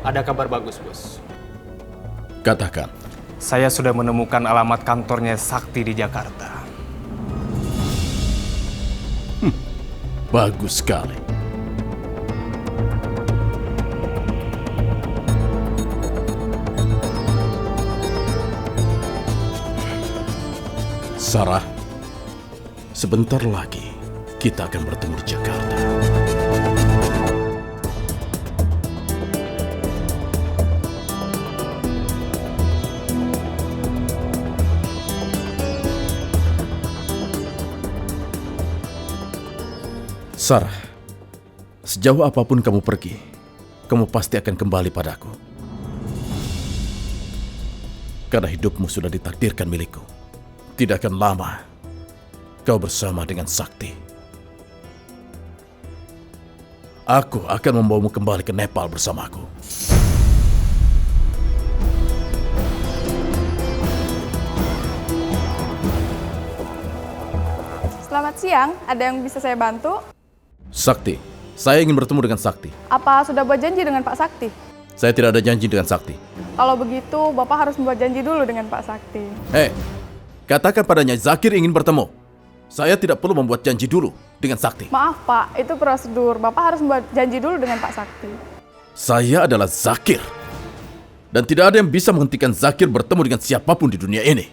Ada kabar bagus, Bos. Katakan. Saya sudah menemukan alamat kantornya Sakti di Jakarta. Bagus sekali. Sarah, sebentar lagi kita akan bertemu di Jakarta. Sarah, sejauh apapun kamu pergi, kamu pasti akan kembali padaku. Karena hidupmu sudah ditakdirkan milikku. Tidak akan lama kau bersama dengan Sakti. Aku akan membawamu kembali ke Nepal bersamaku. Selamat siang, ada yang bisa saya bantu? Sakti, saya ingin bertemu dengan Sakti. Apa sudah buat janji dengan Pak Sakti? Saya tidak ada janji dengan Sakti. Kalau begitu, Bapak harus membuat janji dulu dengan Pak Sakti. Katakan padanya Zakir ingin bertemu. Saya tidak perlu membuat janji dulu dengan Sakti. Maaf Pak, itu prosedur. Bapak harus membuat janji dulu dengan Pak Sakti. Saya adalah Zakir. Dan tidak ada yang bisa menghentikan Zakir bertemu dengan siapapun di dunia ini.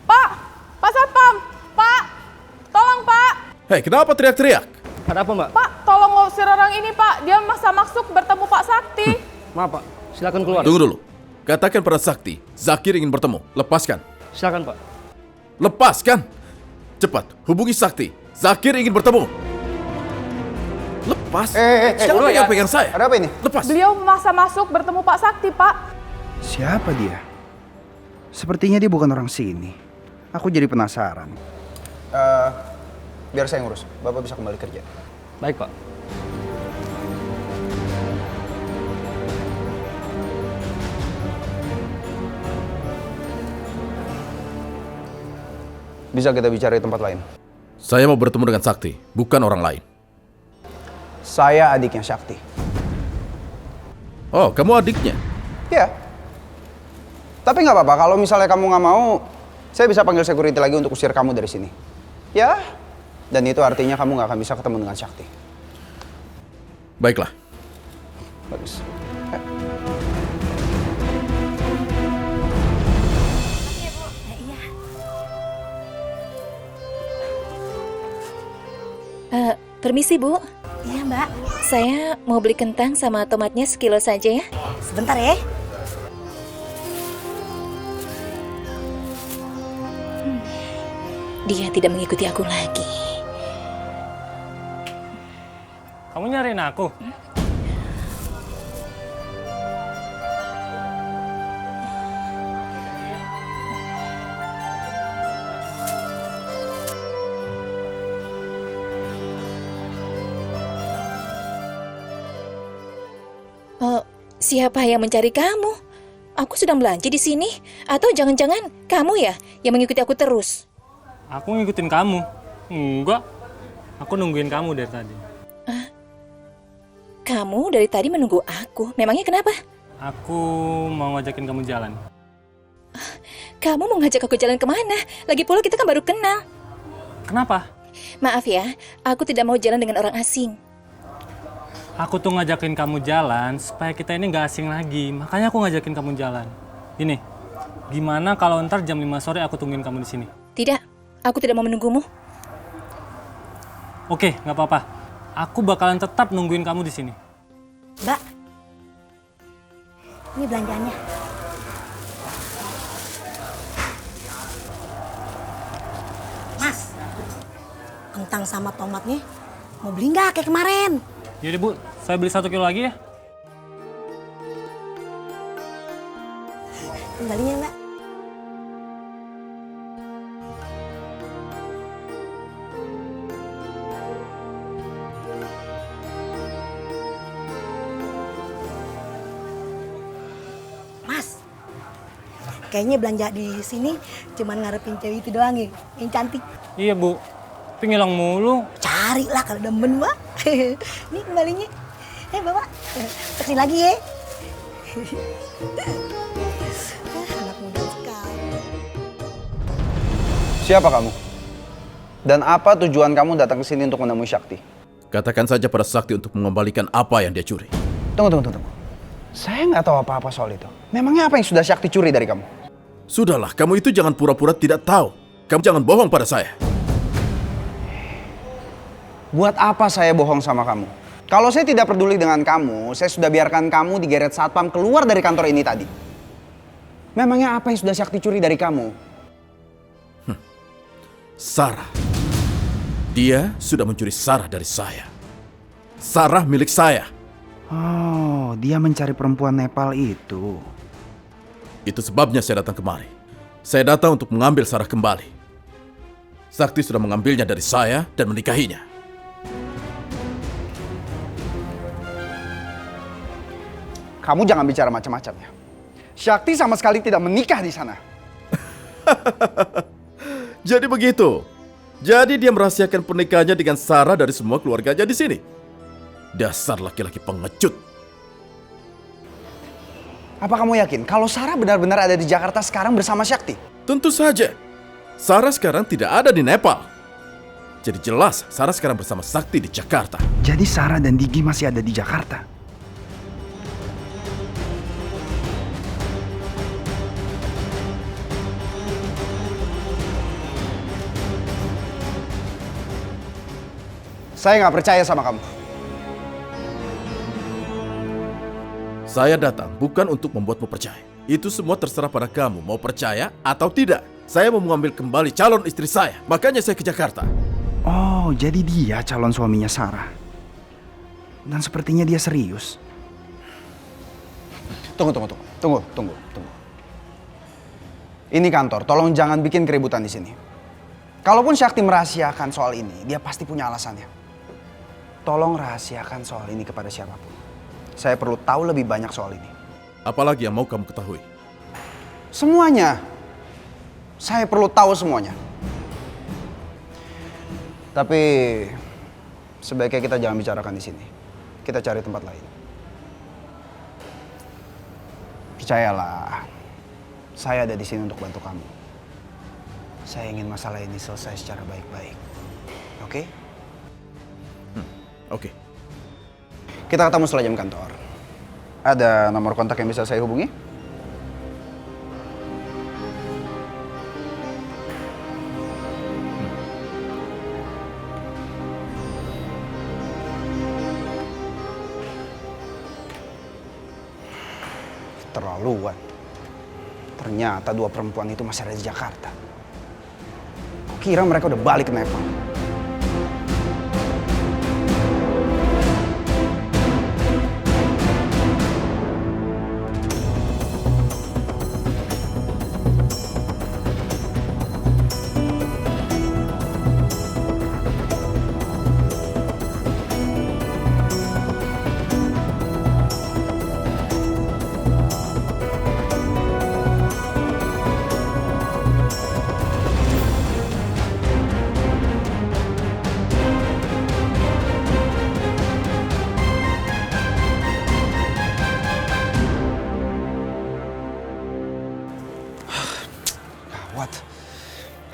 Pak! Pak Satpam! Pak! Tolong Pak! Hei, kenapa teriak-teriak? Ada apa, Mbak? Pak, tolong ngusir orang ini Pak. Dia maksa masuk bertemu Pak Sakti. Maaf, Pak. Silakan keluar. Tunggu dulu. Katakan pada Sakti, Zakir ingin bertemu. Lepaskan. Silakan, Pak. Lepaskan. Cepat, hubungi Sakti. Zakir ingin bertemu. Lepas. Siapa yang pegang saya? Ada apa ini? Lepas. Beliau memaksa masuk bertemu Pak Sakti, Pak. Siapa dia? Sepertinya dia bukan orang sini. Aku jadi penasaran. Biar saya ngurus. Bapak bisa kembali kerja. Baik, Pak. Bisa kita bicara di tempat lain. Saya mau bertemu dengan Sakti, bukan orang lain. Saya adiknya Sakti. Oh, kamu adiknya? Ya. Tapi nggak apa-apa. Kalau misalnya kamu nggak mau, saya bisa panggil security lagi untuk usir kamu dari sini. Ya. Dan itu artinya kamu nggak akan bisa ketemu dengan Sakti. Baiklah. Bagus. Permisi Bu, Iya Mbak, saya mau beli kentang sama tomatnya sekilo saja ya. sebentar ya. Dia tidak mengikuti aku lagi. Kamu nyariin aku? Oh, siapa yang mencari kamu? Aku sedang belanja di sini. Atau jangan-jangan kamu ya yang mengikuti aku terus? Aku ngikutin kamu. Enggak. Aku nungguin kamu dari tadi. Kamu dari tadi menunggu aku. Memangnya kenapa? Aku mau ngajakin kamu jalan. Kamu mau ngajak aku jalan kemana? Lagi pula kita kan baru kenal. Kenapa? Maaf ya, aku tidak mau jalan dengan orang asing. Aku tuh ngajakin kamu jalan supaya kita ini nggak asing lagi. Makanya aku ngajakin kamu jalan. Ini, gimana kalau ntar jam 5 sore aku tungguin kamu di sini? Tidak, aku tidak mau menunggumu. Oke, nggak apa-apa. Aku bakalan tetap nungguin kamu di sini. Mbak, ini belanjaannya. Mas, kentang sama tomatnya mau beli nggak kayak kemarin? Yaudah Bu, saya beli 1 kilo lagi ya. Kembalinya Mbak. Mas, kayaknya belanja di sini cuman ngarepin cewek itu doang ya, yang cantik. Iya Bu, tapi ngilang mulu. Carilah kalau demen Mbak. Ini kembalinya. Bapak, kesini lagi ya. Anak muda sekali. Siapa kamu? Dan apa tujuan kamu datang ke sini untuk menemui Sakti? Katakan saja pada Sakti untuk mengembalikan apa yang dia curi. Tunggu. Saya nggak tahu apa-apa soal itu. Memangnya apa yang sudah Sakti curi dari kamu? Sudahlah, kamu itu jangan pura-pura tidak tahu. Kamu jangan bohong pada saya. Buat apa saya bohong sama kamu? Kalau saya tidak peduli dengan kamu, saya sudah biarkan kamu digeret satpam keluar dari kantor ini tadi. Memangnya apa yang sudah Sakti curi dari kamu? Sarah. Dia sudah mencuri Sarah dari saya. Sarah milik saya. Oh, dia mencari perempuan Nepal itu. Itu sebabnya saya datang kemari. Saya datang untuk mengambil Sarah kembali. Sakti sudah mengambilnya dari saya dan menikahinya. Kamu jangan bicara macam-macam ya. Sakti sama sekali tidak menikah di sana. Jadi begitu. Jadi dia merahasiakan pernikahannya dengan Sarah dari semua keluarganya di sini. Dasar laki-laki pengecut. Apa kamu yakin kalau Sarah benar-benar ada di Jakarta sekarang bersama Sakti? Tentu saja. Sarah sekarang tidak ada di Nepal. Jadi jelas Sarah sekarang bersama Sakti di Jakarta. Jadi Sarah dan Digi masih ada di Jakarta. Saya nggak percaya sama kamu. Saya datang bukan untuk membuatmu percaya. Itu semua terserah pada kamu mau percaya atau tidak. Saya mau mengambil kembali calon istri saya. Makanya saya ke Jakarta. Oh, jadi dia calon suaminya Sarah. Dan sepertinya dia serius. Tunggu. Ini kantor, tolong jangan bikin keributan di sini. Kalaupun Sakti merahasiakan soal ini, dia pasti punya alasannya. Tolong rahasiakan soal ini kepada siapapun. Saya perlu tahu lebih banyak soal ini. Apalagi yang mau kamu ketahui? Semuanya. Saya perlu tahu semuanya. Tapi sebaiknya kita jangan bicarakan di sini. Kita cari tempat lain. Percayalah, saya ada di sini untuk bantu kamu. Saya ingin masalah ini selesai secara baik-baik. Oke? Oke. Kita ketemu setelah jam kantor. Ada nomor kontak yang bisa saya hubungi? Terlaluan. Ternyata dua perempuan itu masih ada di Jakarta. Kira mereka udah balik ke Nepal.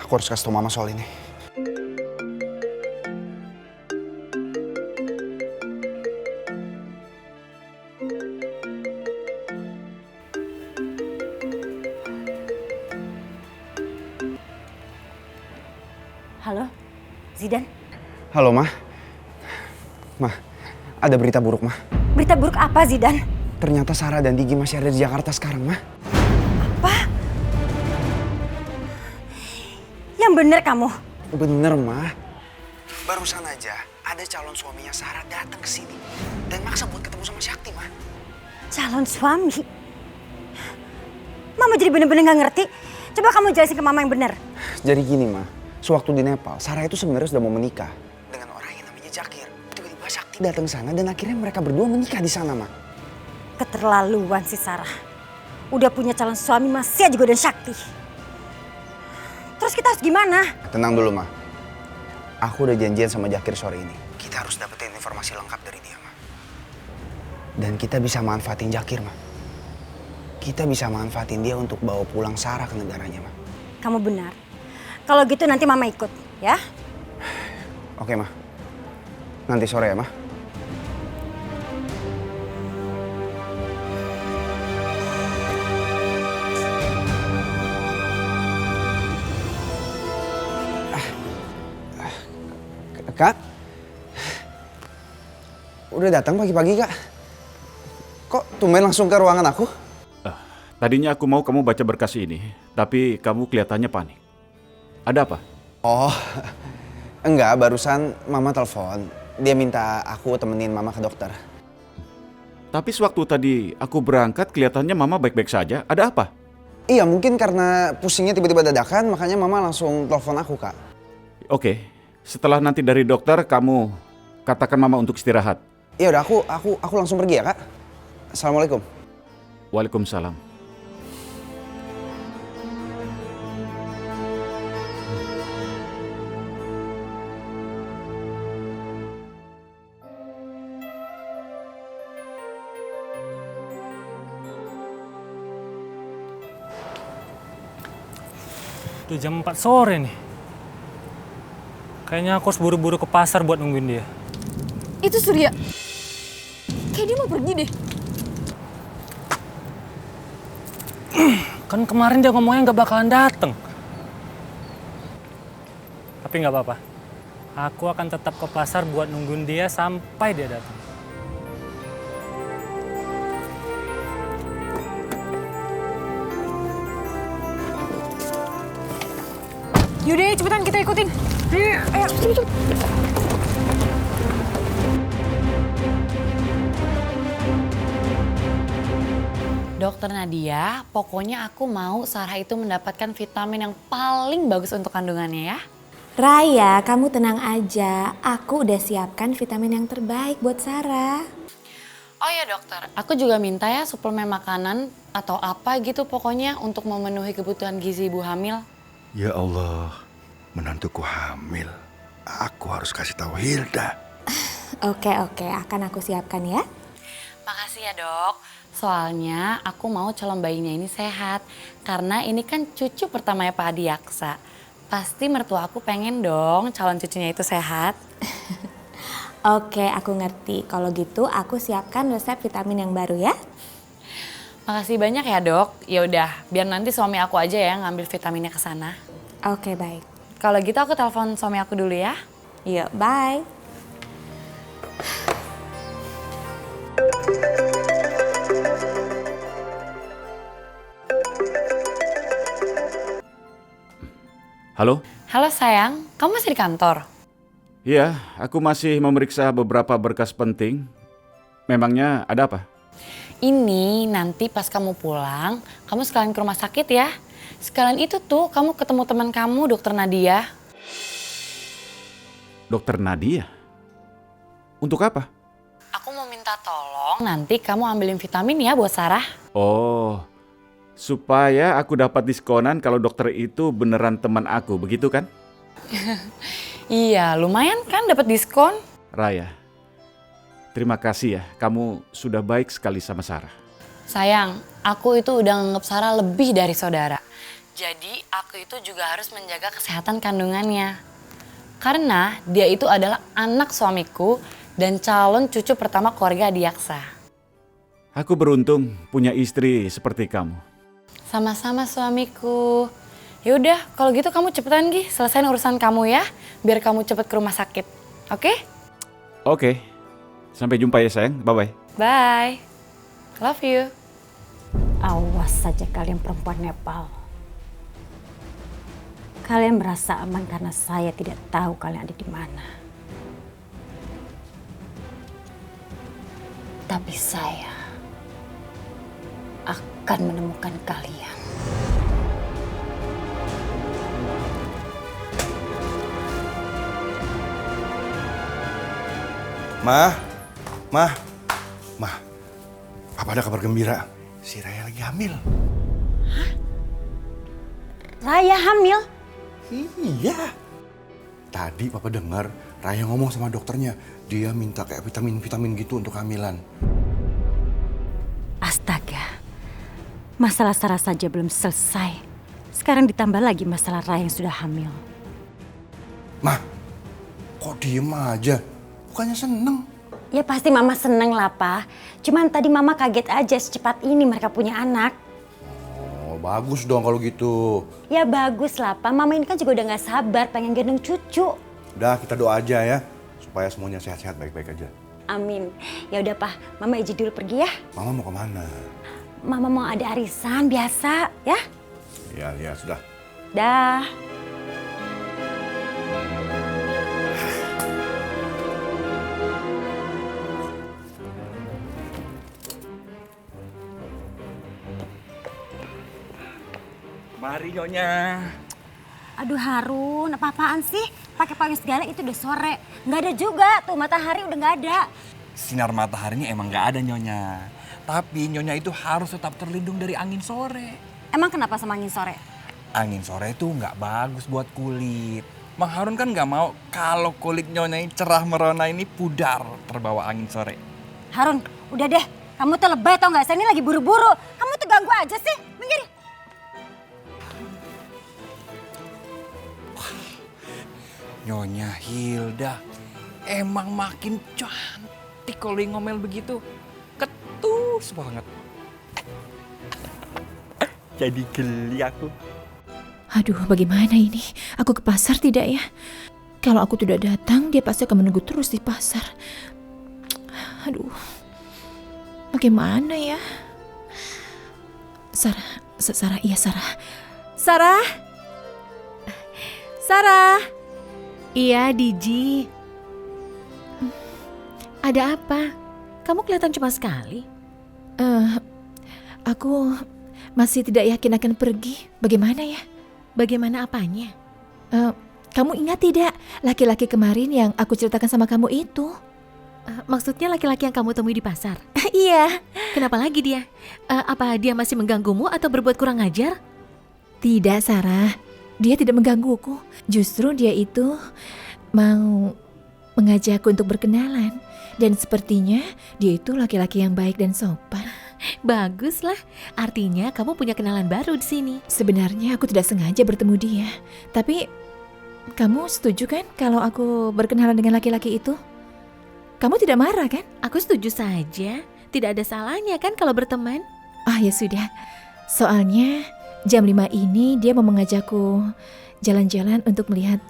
Aku harus kasih tau mama soal ini. Halo, Zidan. Halo, Ma. Ma, ada berita buruk, Ma. Berita buruk apa, Zidan? Ternyata Sarah dan Digi masih ada di Jakarta sekarang, Ma. Apa? Yang bener kamu? Bener, Ma. Barusan aja ada calon suaminya Sarah datang ke sini dan maksa buat ketemu sama Sakti, Ma. Calon suami? Mama jadi bener-bener gak ngerti. Coba kamu jelasin ke Mama yang bener. Jadi gini, Ma. Sewaktu di Nepal, Sarah itu sebenarnya sudah mau menikah dengan orang yang namanya Jakir. Tiba-tiba Sakti datang sana dan akhirnya mereka berdua menikah di sana, Ma. Keterlaluan si Sarah. Udah punya calon suami masih aja godain Sakti. Terus kita harus gimana? Tenang dulu, Ma. Aku udah janjian sama Jakir sore ini. Kita harus dapetin informasi lengkap dari dia, Ma. Dan kita bisa manfaatin Jakir, Ma. kita bisa manfaatin dia untuk bawa pulang Sarah ke negaranya, Ma. Kamu benar. Kalau gitu nanti Mama ikut, ya. Oke, Ma. Nanti sore ya, Ma. Kak? Udah datang pagi-pagi, Kak? Kok tumben langsung ke ruangan aku? Tadinya aku mau kamu baca berkas ini, tapi kamu kelihatannya panik. Ada apa? Oh, enggak. Barusan Mama telepon. Dia minta aku temenin Mama ke dokter. Tapi sewaktu tadi aku berangkat, kelihatannya Mama baik-baik saja. Ada apa? Iya, mungkin karena pusingnya tiba-tiba dadakan, makanya Mama langsung telepon aku, Kak. Oke, setelah nanti dari dokter, kamu katakan Mama untuk istirahat. Ya udah, aku langsung pergi ya, Kak. Assalamualaikum. Waalaikumsalam. Udah jam 4 sore nih. Kayaknya aku harus buru-buru ke pasar buat nungguin dia. Itu Surya. Kayak dia mau pergi deh. Kan kemarin dia ngomongnya nggak bakalan dateng. Tapi nggak apa-apa. Aku akan tetap ke pasar buat nungguin dia sampai dia datang. Yaudah, cepetan kita ikutin. Ayo, cepet. Dokter Nadia, pokoknya aku mau Sarah itu mendapatkan vitamin yang paling bagus untuk kandungannya ya. Raya, kamu tenang aja. Aku udah siapkan vitamin yang terbaik buat Sarah. Oh ya dokter, aku juga minta ya suplemen makanan atau apa gitu pokoknya untuk memenuhi kebutuhan gizi ibu hamil. Ya Allah, menantuku hamil. Aku harus kasih tahu Hilda. Oke, akan aku siapkan ya. Makasih ya dok. Soalnya aku mau calon bayinya ini sehat. Karena ini kan cucu pertamanya Pak Adiaksa. Pasti mertua aku pengen dong calon cucunya itu sehat. Oke, aku ngerti. Kalau gitu aku siapkan resep vitamin yang baru ya. Makasih banyak ya dok. Ya udah, biar nanti suami aku aja ya ngambil vitaminnya ke sana. Oke, baik. Kalau gitu aku telepon suami aku dulu ya. Yuk, bye. Halo? Halo sayang, kamu masih di kantor? Iya, aku masih memeriksa beberapa berkas penting. Memangnya ada apa? Ini nanti pas kamu pulang, kamu sekalian ke rumah sakit ya. Sekalian itu tuh kamu ketemu teman kamu, Dokter Nadia. Dokter Nadia? Untuk apa? Aku mau minta tolong nanti kamu ambilin vitamin ya buat Sarah. Oh, supaya aku dapat diskonan kalau dokter itu beneran teman aku, begitu kan? Iya, lumayan kan dapat diskon. Raya, terima kasih ya, kamu sudah baik sekali sama Sarah. Sayang, aku itu udah nganggap Sarah lebih dari saudara. Jadi aku itu juga harus menjaga kesehatan kandungannya. Karena dia itu adalah anak suamiku dan calon cucu pertama keluarga Adiaksa. Aku beruntung punya istri seperti kamu. Sama-sama suamiku. Yaudah, kalau gitu kamu cepetan Gi, selesain urusan kamu ya. Biar kamu cepet ke rumah sakit. Oke? Oke, sampai jumpa ya sayang, bye-bye. Bye. Love you. Awas saja kalian perempuan Nepal. Kalian merasa aman karena saya tidak tahu kalian ada di mana. Tapi saya akan menemukan kalian. Ma, apa ada kabar gembira? Si Raya lagi hamil. Hah? Raya hamil? Iya. Tadi Papa dengar Raya ngomong sama dokternya. Dia minta kayak vitamin-vitamin gitu untuk hamilan. Astaga. Masalah Sarah saja belum selesai. Sekarang ditambah lagi masalah Raya yang sudah hamil. Mah, kok diem aja? Bukannya seneng? Ya pasti Mama seneng lah, Pak. Cuman tadi Mama kaget aja secepat ini mereka punya anak. Oh, bagus dong kalau gitu. Ya bagus lah, Pak. Mama ini kan juga udah gak sabar pengen gendong cucu. Udah, kita doa aja ya. Supaya semuanya sehat-sehat, baik-baik aja. Amin. Ya udah, Pak. Mama izin dulu pergi ya. Mama mau kemana? Mama mau ada arisan biasa, ya? Ya, sudah. Dah. Mari Nyonya. Aduh Harun, apa-apaan sih? Pakai payung segala itu udah sore. Nggak ada juga tuh, matahari udah nggak ada. Sinar mataharinya emang nggak ada Nyonya. Tapi Nyonya itu harus tetap terlindung dari angin sore. Emang kenapa sama angin sore? Angin sore itu nggak bagus buat kulit. Mang Harun kan nggak mau kalau kulit Nyonya ini cerah merona ini pudar terbawa angin sore. Harun, udah deh. Kamu tuh lebay tau nggak? Saya ini lagi buru-buru. Kamu tuh ganggu aja sih. Minggir. Nyonya Hilda emang makin cantik kalau ngomel begitu. Ketus banget. Jadi geli aku. Aduh, bagaimana ini? Aku ke pasar tidak ya? Kalau aku tidak datang, dia pasti akan menunggu terus di pasar. Aduh, bagaimana ya? Sarah, iya Sarah. Sarah. Iya, Diji. Ada apa? Kamu kelihatan cemas sekali. Aku masih tidak yakin akan pergi. Bagaimana ya? Bagaimana apanya? Kamu ingat tidak laki-laki kemarin yang aku ceritakan sama kamu itu? Maksudnya laki-laki yang kamu temui di pasar? Iya. Kenapa lagi dia? Apa dia masih mengganggumu atau berbuat kurang ajar? Tidak, Sarah. Dia tidak menggangguku. Justru dia itu mau mengajakku untuk berkenalan. Dan sepertinya dia itu laki-laki yang baik dan sopan. Baguslah. Artinya kamu punya kenalan baru di sini. Sebenarnya aku tidak sengaja bertemu dia. Tapi kamu setuju kan kalau aku berkenalan dengan laki-laki itu? Kamu tidak marah kan? Aku setuju saja. Tidak ada salahnya kan kalau berteman? Ah ya sudah. Soalnya jam 5 ini dia mau mengajakku jalan-jalan untuk melihat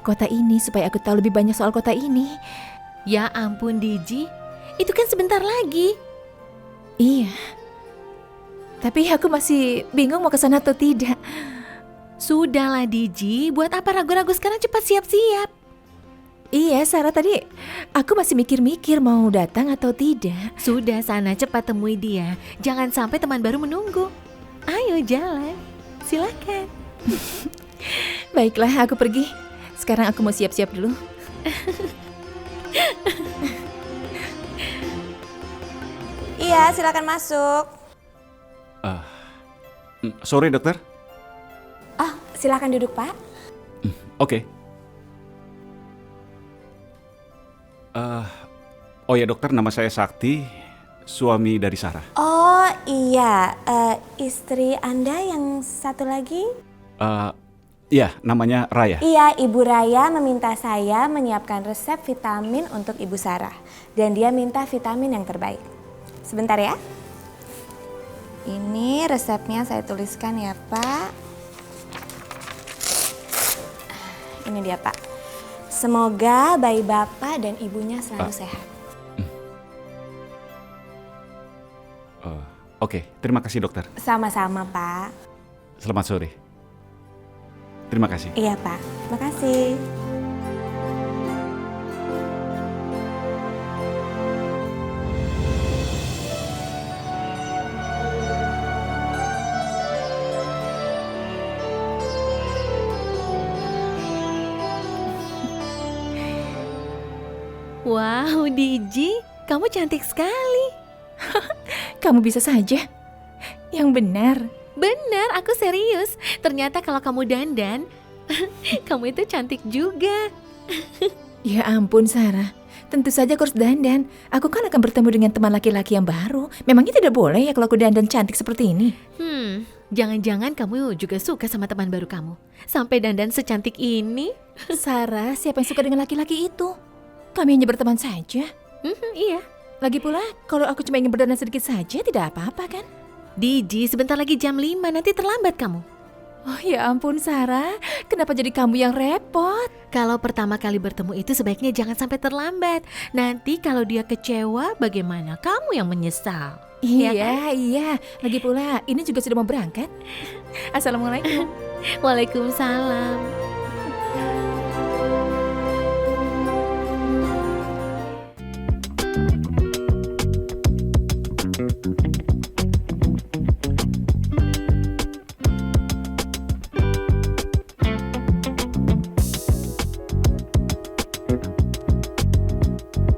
kota ini supaya aku tahu lebih banyak soal kota ini. Ya ampun Diji, itu kan sebentar lagi. Iya. Tapi aku masih bingung mau ke sana atau tidak. Sudahlah Diji, buat apa ragu-ragu sekarang, cepat siap-siap. Iya Sarah, tadi aku masih mikir-mikir mau datang atau tidak. Sudah sana cepat temui dia. Jangan sampai teman baru menunggu. Ayo jalan, silakan. Baiklah, aku pergi. Sekarang aku mau siap-siap dulu. Iya, silakan masuk. Sorry dokter. Oh, silakan duduk Pak. Oke. Oh ya dokter, nama saya Sakti, suami dari Sarah. Oh iya, istri Anda yang satu lagi? Iya, namanya Raya. Iya, Ibu Raya meminta saya menyiapkan resep vitamin untuk Ibu Sarah. Dan dia minta vitamin yang terbaik. Sebentar ya. Ini resepnya saya tuliskan ya Pak. Ini dia Pak. Semoga bayi Bapak dan Ibunya selalu sehat. Oke, terima kasih dokter. Sama-sama Pak. Selamat sore. Terima kasih. Iya Pak, terima kasih. Wow, Diji, kamu cantik sekali. Kamu bisa saja. Yang benar. Benar, aku serius. Ternyata kalau kamu dandan, kamu itu cantik juga. Ya ampun Sarah, Tentu saja aku harus dandan. Aku kan akan bertemu dengan teman laki-laki yang baru. Memangnya tidak boleh ya kalau aku dandan cantik seperti ini? Jangan-jangan kamu juga suka sama teman baru kamu. Sampai dandan secantik ini. Sarah, siapa yang suka dengan laki-laki itu? Kami hanya berteman saja. Iya. Lagi pula, kalau aku cuma ingin berdandan sedikit saja, tidak apa-apa kan? Diji, sebentar lagi jam 5, nanti terlambat kamu. Oh ya ampun Sarah, kenapa jadi kamu yang repot? Kalau pertama kali bertemu itu sebaiknya jangan sampai terlambat. Nanti kalau dia kecewa, bagaimana? Kamu yang menyesal. Iya, Ya kan? iya. Lagi pula, ini juga sudah mau berangkat. Assalamualaikum. Waalaikumsalam.